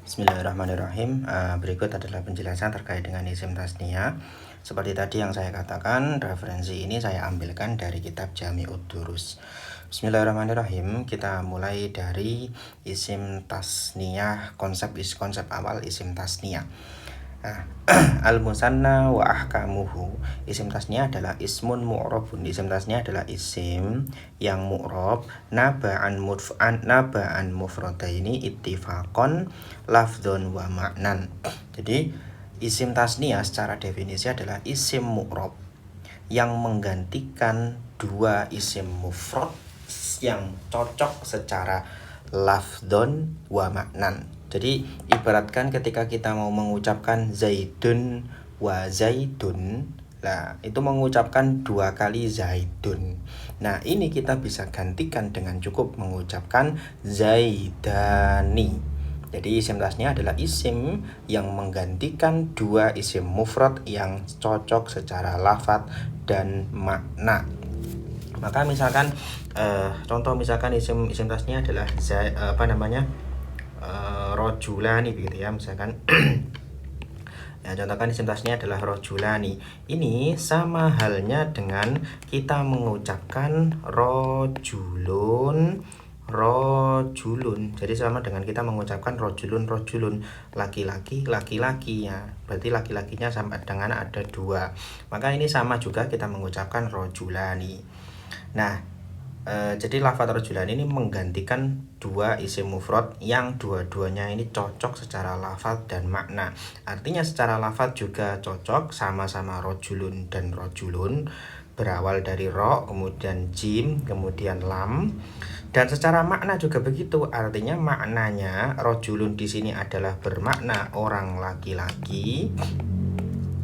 Bismillahirrahmanirrahim. Berikut adalah penjelasan terkait dengan isim tasniyah. Seperti tadi yang saya katakan, referensi ini saya ambilkan dari kitab Jami'ud Durus. Bismillahirrahmanirrahim. Kita mulai dari isim tasniyah, konsep awal isim tasniyah. Al-musanna wa ahkamuhu. Isim tasniyah adalah ismun mu'rabun. Isim tasniyah adalah isim yang mu'rab naba'an mufradaini ittifaqan lafdhun wa ma'nan. Jadi isim tasniyah secara definisi adalah isim mu'rab yang menggantikan dua isim mufrad yang cocok secara lafdhun wa ma'nan. Jadi ibaratkan ketika kita mau mengucapkan Zaidun wa Zaidun, nah itu mengucapkan dua kali Zaidun. Nah ini kita bisa gantikan dengan cukup mengucapkan Zaidani. Jadi isim tasniyah adalah isim yang menggantikan dua isim mufrad yang cocok secara lafadz dan makna. Maka misalkan contoh misalkan isim tasniyah adalah rojulani begitu ya, misalkan ya, contohkan isim tasniyah adalah rojulani. Ini sama halnya dengan kita mengucapkan rojulun. Jadi sama dengan kita mengucapkan rojulun, laki-laki ya. Berarti laki-lakinya sampai dengan ada dua. Maka ini sama juga kita mengucapkan rojulani. Nah, jadi lafadz rojulan ini menggantikan dua isim mufrad yang dua-duanya ini cocok secara lafadz dan makna. Artinya secara lafadz juga cocok, sama-sama rojulun dan rojulun, berawal dari ro, kemudian jim, kemudian lam. Dan secara makna juga begitu. Artinya maknanya rojulun di sini adalah bermakna orang laki-laki.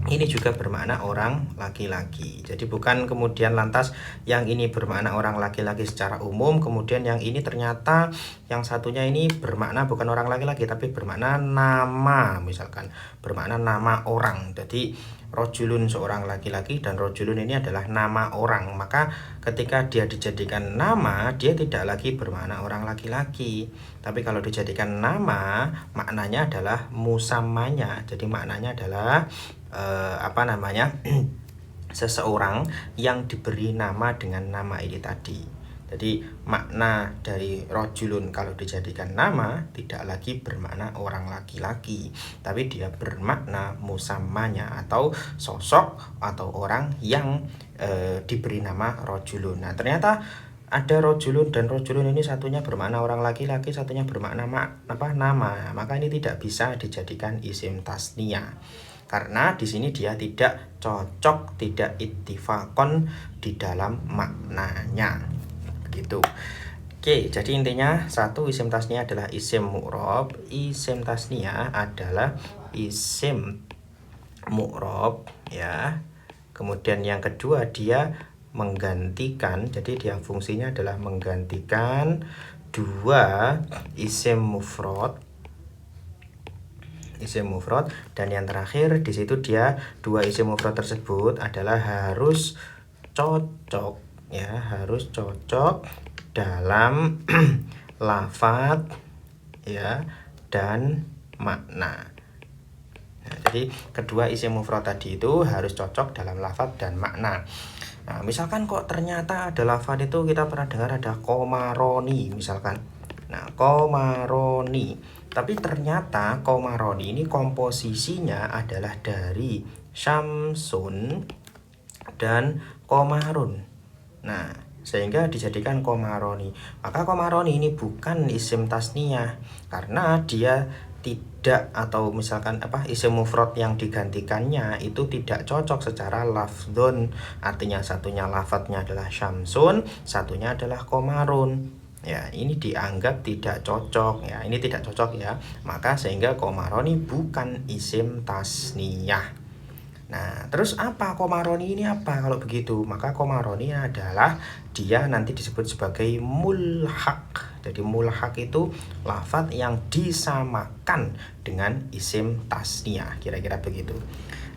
Ini juga bermakna orang laki-laki. Jadi bukan kemudian lantas yang ini bermakna orang laki-laki secara umum, kemudian yang ini ternyata yang satunya ini bermakna bukan orang laki-laki tapi bermakna nama, misalkan bermakna nama orang. Jadi rojulun seorang laki-laki dan rojulun ini adalah nama orang. Maka ketika dia dijadikan nama, dia tidak lagi bermakna orang laki-laki. Tapi kalau dijadikan nama, maknanya adalah musammanya. Jadi maknanya adalah seseorang yang diberi nama dengan nama ini tadi. Jadi makna dari rojulun kalau dijadikan nama tidak lagi bermakna orang laki-laki, tapi dia bermakna musammanya atau sosok atau orang yang diberi nama rojulun. Nah ternyata ada rojulun dan rojulun ini satunya bermakna orang laki-laki, satunya bermakna nama. Maka ini tidak bisa dijadikan isim tasniyah. Karena di sini dia tidak cocok, tidak ittifaqon di dalam maknanya. Begitu. Oke, jadi intinya satu, isim tasniyah adalah isim mu'rab. Isim tasniyah adalah isim mu'rab ya. Kemudian yang kedua dia menggantikan, jadi dia fungsinya adalah menggantikan dua isim mufrad, dan yang terakhir di situ dia dua isim mufrad tersebut adalah harus cocok ya, harus cocok dalam lafadz ya dan makna. Nah, jadi kedua isim mufrad tadi itu harus cocok dalam lafadz dan makna. Nah, misalkan kok ternyata ada lafadz itu kita pernah dengar ada komaroni misalkan. Nah, komaroni. Tapi ternyata komaroni ini komposisinya adalah dari syamsun dan komarun. Nah, sehingga dijadikan komaroni. Maka komaroni ini bukan isim tasniyah karena dia tidak, atau misalkan isim mufrad yang digantikannya itu tidak cocok secara lafdzun. Artinya satunya lafadznya adalah syamsun, satunya adalah komarun. Ya, ini dianggap tidak cocok ya. Ini tidak cocok ya. Maka sehingga komaroni bukan isim tasniyah. Nah, terus apa komaroni ini apa kalau begitu? Maka komaroni adalah dia nanti disebut sebagai mulhaq. Jadi mulhaq itu lafadz yang disamakan dengan isim tasniyah, kira-kira begitu.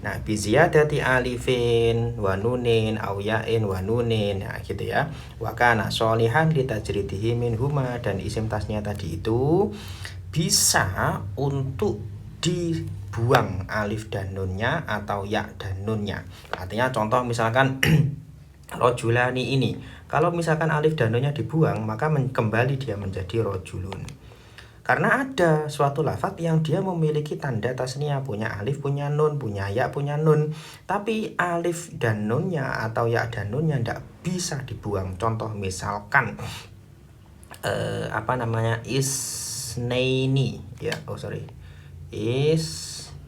Nah, biziyadati alifin wa nunin aw ya'in wa nunin, nah gitu ya. Wa kana sholihan li tajridihi minhuma, dan isim tasniyah tadi itu bisa untuk dibuang alif dan nunnya atau ya dan nunnya. Artinya contoh misalkan rojulani ini, kalau misalkan alif dan nunnya dibuang maka kembali dia menjadi rojulun. Karena ada suatu lafadz yang dia memiliki tanda tasniah, punya alif, punya nun, punya ya, punya nun, tapi alif dan nunnya atau ya dan nunnya tidak bisa dibuang. Contoh misalkan isnaini ya, isnaini,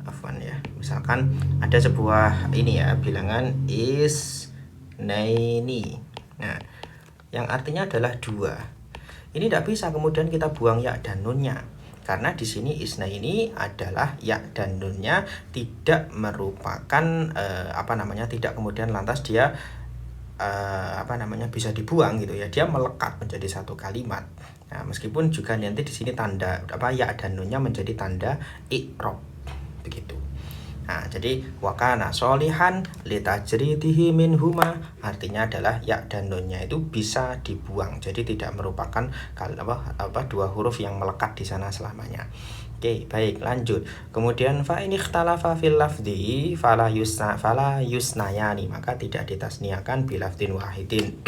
afwan ya, misalkan ada sebuah ini ya, bilangan isnaini, nah yang artinya adalah dua. Ini tidak bisa kemudian kita buang ya dan nunnya, karena di sini isna ini adalah ya dan nunnya tidak merupakan tidak kemudian lantas dia bisa dibuang gitu ya, dia melekat menjadi satu kalimat. Nah, meskipun juga nanti di sini tanda ya dan nunnya menjadi tanda i'rab begitu. Nah, jadi wakana solihan litajridihi minhuma, artinya adalah ya dan nunnya itu bisa dibuang. Jadi tidak merupakan dua huruf yang melekat di sana selamanya. Oke, baik, lanjut. Kemudian fa in ikhtalafa fil lafzi fala yusnayani, maka tidak ditasniakan bi lafdin wahidin.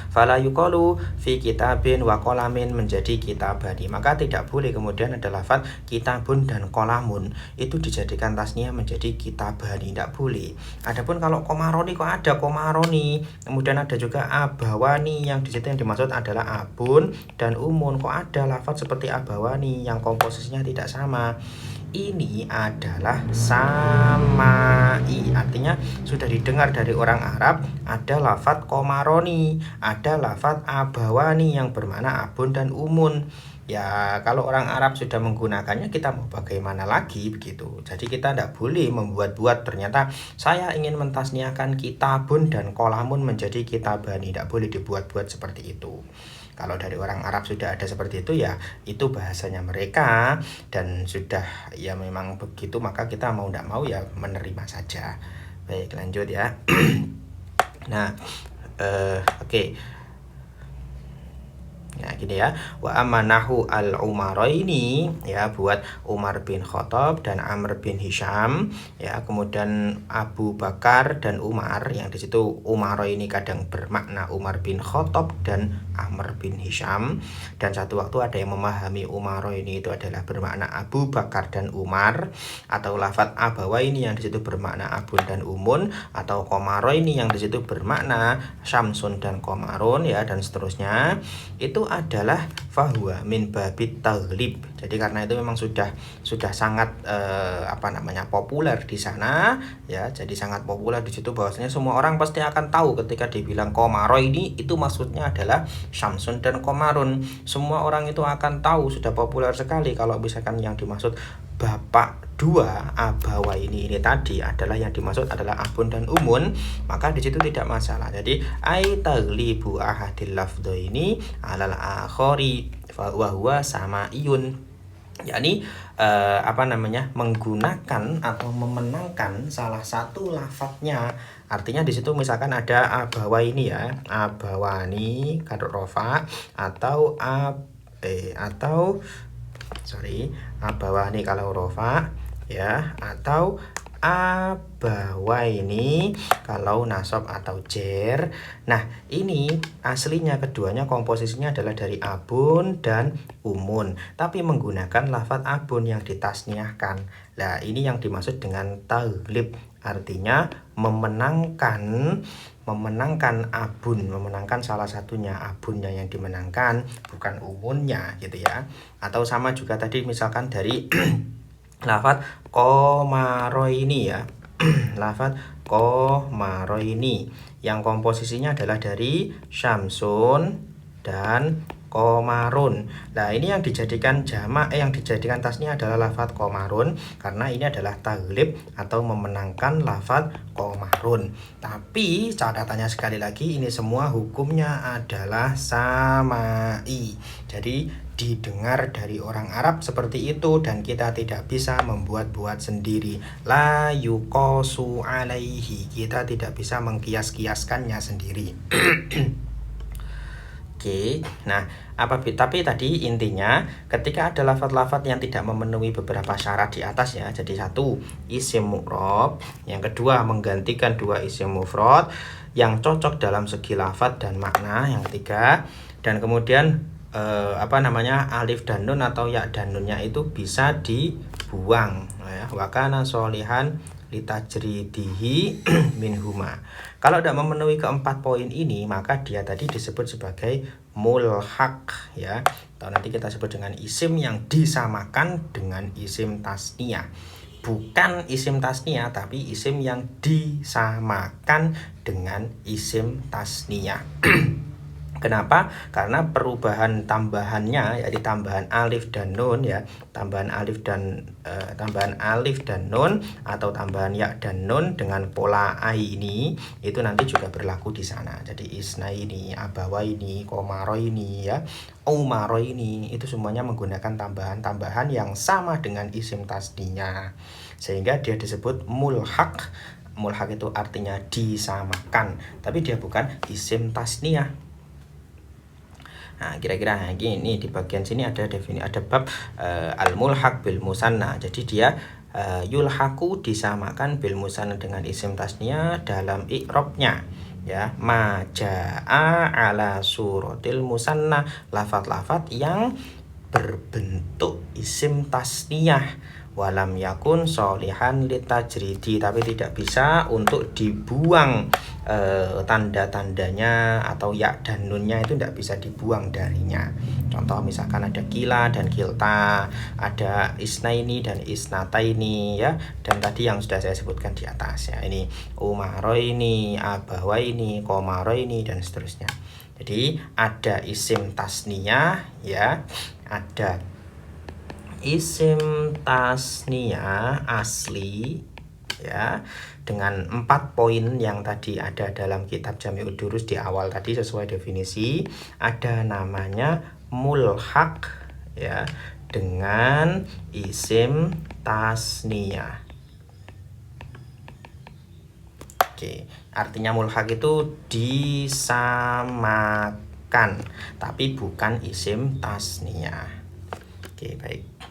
Fala yuqalu fi kitabin wa qalamin menjadi kitabani, maka tidak boleh kemudian ada lafaz kitabun dan qalamun itu dijadikan tasniah menjadi kitabani, tidak boleh. Adapun kalau komaroni, kok ada komaroni, kemudian ada juga abawani, yang di situ yang dimaksud adalah abun dan umun. Kok ada lafaz seperti abawani yang komposisinya tidak sama? Ini adalah samai, artinya sudah didengar dari orang Arab ada lafadz komaroni, ada lafadz abawani yang bermakna abun dan umun. Ya kalau orang Arab sudah menggunakannya, kita mau bagaimana lagi begitu. Jadi kita tidak boleh membuat-buat, ternyata saya ingin mentasniahkan kitabun dan kolamun menjadi kitabani, tidak boleh dibuat-buat seperti itu. Kalau dari orang Arab sudah ada seperti itu, ya itu bahasanya mereka dan sudah ya memang begitu, maka kita mau tidak mau ya menerima saja. Baik, lanjut ya. Nah, oke. Ya gini ya, wa amanahu al-Umaraini ya, buat Umar bin Khattab dan Amr bin Hisham ya, kemudian Abu Bakar dan Umar, yang di situ Umaraini kadang bermakna Umar bin Khattab dan Amr bin Hisham, dan satu waktu ada yang memahami Umaraini itu adalah bermakna Abu Bakar dan Umar, atau lafadz Abawaini yang di situ bermakna Abun dan Umun, atau Qamaraini yang di situ bermakna Syamsun dan Qamarun ya, dan seterusnya. Itu adalah fahuwa min babit taghlib. Jadi karena itu memang sudah sangat populer di sana ya. Jadi sangat populer di situ, bahwasanya semua orang pasti akan tahu ketika dibilang Qamaro ini itu maksudnya adalah Syamsun dan Qamarun. Semua orang itu akan tahu, sudah populer sekali. Kalau misalkan yang dimaksud bapak dua abawa ini tadi adalah yang dimaksud adalah abun dan umun, maka di situ tidak masalah. Jadi ai taglibu ahadil lafdhaini alal akhari fa huwa samaiyun, yakni menggunakan atau memenangkan salah satu lafadznya. Artinya di situ misalkan ada abawa ini ya, abawani kaduk rofa, atau abawani kalau rofa ya, atau abawaini kalau nasab atau jer. Nah ini aslinya keduanya komposisinya adalah dari abun dan umun, tapi menggunakan lafadz abun yang ditasniahkan. Nah ini yang dimaksud dengan taghlib, artinya memenangkan abun, memenangkan salah satunya, abunnya yang dimenangkan bukan umunnya gitu ya. Atau sama juga tadi misalkan dari lafadz Qamaraini ya, lafadz Qamaraini yang komposisinya adalah dari Syamsun dan Qamarun. Nah ini yang dijadikan jamak, yang dijadikan tasnya adalah lafadz Qamarun, karena ini adalah taghlib atau memenangkan lafadz Qamarun. Tapi catatannya sekali lagi, ini semua hukumnya adalah samai. Jadi didengar dari orang Arab seperti itu, dan kita tidak bisa membuat-buat sendiri. La yuqasu alaihi, kita tidak bisa mengkias-kiaskannya sendiri. Oke, nah tapi tadi intinya ketika ada lafadz-lafadz yang tidak memenuhi beberapa syarat di atas ya, jadi satu isim mu'rob, yang kedua menggantikan dua isim mufrad yang cocok dalam segi lafadz dan makna, yang ketiga, dan kemudian alif dan nun atau ya dan nunnya itu bisa dibuang ya, wakana solihan litajridihi minhuma. Kalau tidak memenuhi keempat poin ini, maka dia tadi disebut sebagai mulhaq ya. Atau nanti kita sebut dengan isim yang disamakan dengan isim tasniyah. Bukan isim tasniyah, tapi isim yang disamakan dengan isim tasniyah. Kenapa? Karena perubahan tambahannya, yaitu tambahan alif dan nun ya, tambahan alif dan nun atau tambahan ya dan nun dengan pola ai ini itu nanti juga berlaku di sana. Jadi isna ini, abawa ini, komaro ini ya, umaro ini itu semuanya menggunakan tambahan-tambahan yang sama dengan isim tasninya, sehingga dia disebut mulhaq. Mulhaq itu artinya disamakan, tapi dia bukan isim tasniyah. Nah, kira-kira gini, di bagian sini ada bab al-mulhaq bil musanna. Jadi dia yulhaqu disamakan bil musanna dengan isim tasniyah dalam i'rabnya ya, majaa ala suratil musanna, lafadz-lafadz yang berbentuk isim tasniyah, walam yakun solihan litajridi, tapi tidak bisa untuk dibuang tanda-tandanya atau ya dan nunnya itu tidak bisa dibuang darinya. Contoh misalkan ada kila dan kilta, ada isnaini dan isnataini ya, dan tadi yang sudah saya sebutkan di atas ya, ini umaroini, abawaini, komaroini dan seterusnya. Jadi ada isim tasniyah ya, ada isim tasniyah asli ya, dengan 4 poin yang tadi ada dalam kitab Jami'ud Durus di awal tadi sesuai definisi. Ada namanya mulhaq ya, dengan isim tasniyah. Oke, artinya mulhaq itu disamakan, tapi bukan isim tasniyah. Oke, baik.